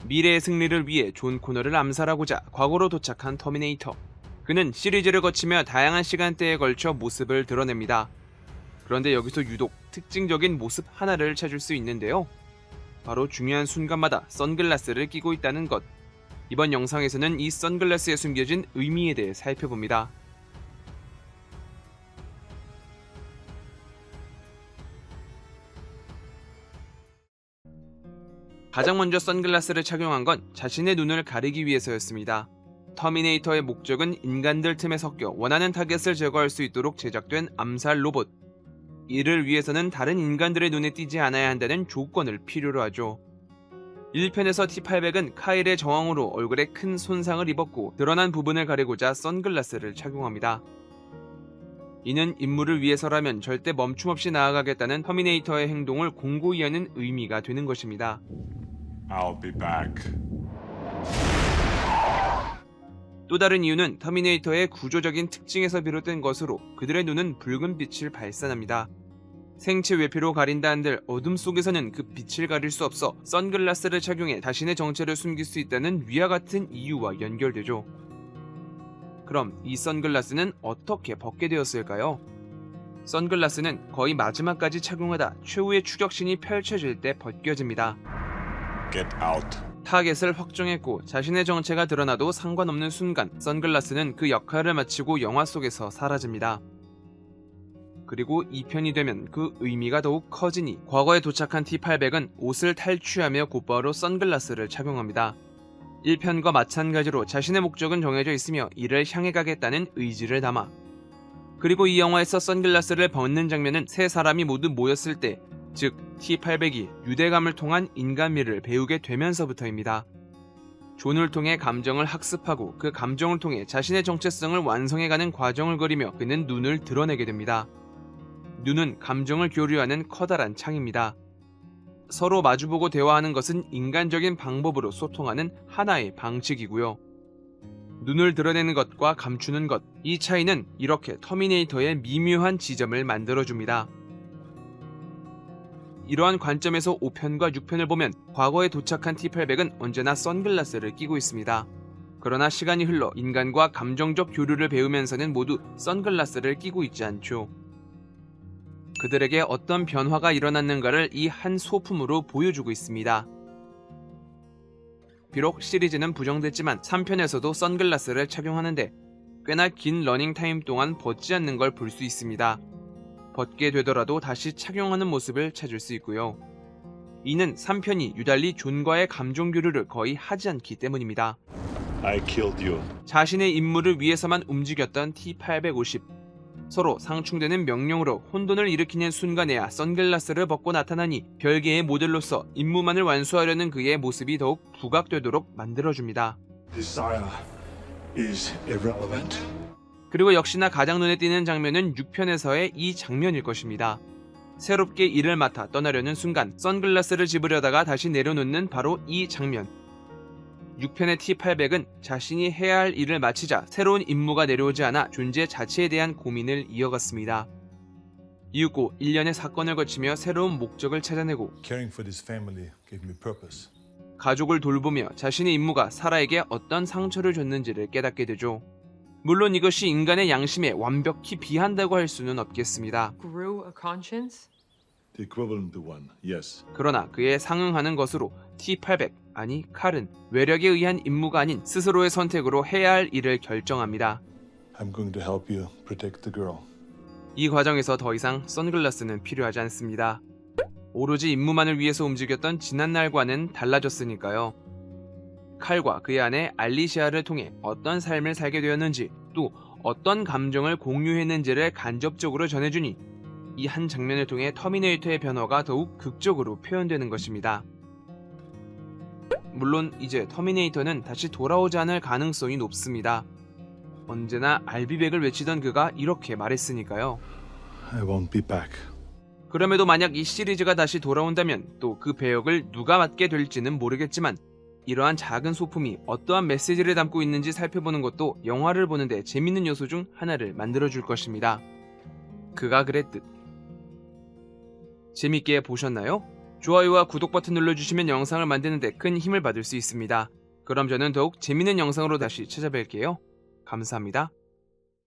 미래의 승리를 위해 존 코너를 암살하고자 과거로 도착한 터미네이터. 그는 시리즈를 거치며 다양한 시간대에 걸쳐 모습을 드러냅니다. 그런데 여기서 유독 특징적인 모습 하나를 찾을 수 있는데요. 바로 중요한 순간마다 선글라스를 끼고 있다는 것. 이번 영상에서는 이 선글라스에 숨겨진 의미에 대해 살펴봅니다. 가장 먼저 선글라스를 착용한 건 자신의 눈을 가리기 위해서였습니다. 터미네이터의 목적은 인간들 틈에 섞여 원하는 타겟을 제거할 수 있도록 제작된 암살 로봇. 이를 위해서는 다른 인간들의 눈에 띄지 않아야 한다는 조건을 필요로 하죠. 1편에서 T-800은 카일의 저항으로 얼굴에 큰 손상을 입었고 드러난 부분을 가리고자 선글라스를 착용합니다. 이는 임무를 위해서라면 절대 멈춤없이 나아가겠다는 터미네이터의 행동을 공고히 하는 의미가 되는 것입니다. I'll be back. 또 다른 이유는 터미네이터의 구조적인 특징에서 비롯된 것으로 그들의 눈은 붉은 빛을 발산합니다. 생체 외피로 가린다 한들 어둠 속에서는 그 빛을 가릴 수 없어 선글라스를 착용해 자신의 정체를 숨길 수 있다는 위와 같은 이유와 연결되죠. 그럼 이 선글라스는 어떻게 벗게 되었을까요? 선글라스는 거의 마지막까지 착용하다 최후의 추격신이 펼쳐질 때 벗겨집니다. Get out. 타겟을 확정했고 자신의 정체가 드러나도 상관없는 순간 선글라스는 그 역할을 마치고 영화 속에서 사라집니다. 그리고 2편이 되면 그 의미가 더욱 커지니 과거에 도착한 T-800은 옷을 탈취하며 곧바로 선글라스를 착용합니다. 1편과 마찬가지로 자신의 목적은 정해져 있으며 이를 향해 가겠다는 의지를 담아. 그리고 이 영화에서 선글라스를 벗는 장면은 세 사람이 모두 모였을 때, 즉 T-800이 유대감을 통한 인간미를 배우게 되면서부터입니다. 존을 통해 감정을 학습하고 그 감정을 통해 자신의 정체성을 완성해가는 과정을 그리며 그는 눈을 드러내게 됩니다. 눈은 감정을 교류하는 커다란 창입니다. 서로 마주보고 대화하는 것은 인간적인 방법으로 소통하는 하나의 방식이고요. 눈을 드러내는 것과 감추는 것, 이 차이는 이렇게 터미네이터의 미묘한 지점을 만들어줍니다. 이러한 관점에서 5편과 6편을 보면 과거에 도착한 T-800은 언제나 선글라스를 끼고 있습니다. 그러나 시간이 흘러 인간과 감정적 교류를 배우면서는 모두 선글라스를 끼고 있지 않죠. 그들에게 어떤 변화가 일어났는가를 이 한 소품으로 보여주고 있습니다. 비록 시리즈는 부정됐지만 3편에서도 선글라스를 착용하는데 꽤나 긴 러닝타임 동안 벗지 않는 걸 볼 수 있습니다. 벗게 되더라도 다시 착용하는 모습을 찾을 수 있고요. 이는 3편이 유달리 존과의 감정 교류를 거의 하지 않기 때문입니다. I killed you. 자신의 임무를 위해서만 움직였던 T-850. 서로 상충되는 명령으로 혼돈을 일으키는 순간에야 선글라스를 벗고 나타나니 별개의 모델로서 임무만을 완수하려는 그의 모습이 더욱 부각되도록 만들어줍니다. Desire is irrelevant. 그리고 역시나 가장 눈에 띄는 장면은 6편에서의 이 장면일 것입니다. 새롭게 일을 맡아 떠나려는 순간 선글라스를 집으려다가 다시 내려놓는 바로 이 장면. 6편의 T-800은 자신이 해야 할 일을 마치자 새로운 임무가 내려오지 않아 존재 자체에 대한 고민을 이어갔습니다. 이윽고 1년의 사건을 거치며 새로운 목적을 찾아내고 Caring for this family gave me purpose. 가족을 돌보며 자신의 임무가 사라에게 어떤 상처를 줬는지를 깨닫게 되죠. 물론 이것이 인간의 양심에 완벽히 비한다고 할 수는 없겠습니다. Grew a conscience? The equivalent to one, yes. 그러나 그에 상응하는 것으로 T-800, 아니 칼은 외력에 의한 임무가 아닌 스스로의 선택으로 해야 할 일을 결정합니다. I'm going to help you protect the girl. 이 과정에서 더 이상 선글라스는 필요하지 않습니다. 오로지 임무만을 위해서 움직였던 지난날과는 달라졌으니까요. 칼과 그의 아내 알리시아를 통해 어떤 삶을 살게 되었는지 또 어떤 감정을 공유했는지를 간접적으로 전해주니 이 한 장면을 통해 터미네이터의 변화가 더욱 극적으로 표현되는 것입니다. 물론 이제 터미네이터는 다시 돌아오지 않을 가능성이 높습니다. 언제나 알비백을 외치던 그가 이렇게 말했으니까요. I won't be back. 그럼에도 만약 이 시리즈가 다시 돌아온다면 또 그 배역을 누가 맡게 될지는 모르겠지만 이러한 작은 소품이 어떠한 메시지를 담고 있는지 살펴보는 것도 영화를 보는데 재밌는 요소 중 하나를 만들어줄 것입니다. 그가 그랬듯. 재밌게 보셨나요? 좋아요와 구독 버튼 눌러주시면 영상을 만드는 데 큰 힘을 받을 수 있습니다. 그럼 저는 더욱 재밌는 영상으로 다시 찾아뵐게요. 감사합니다.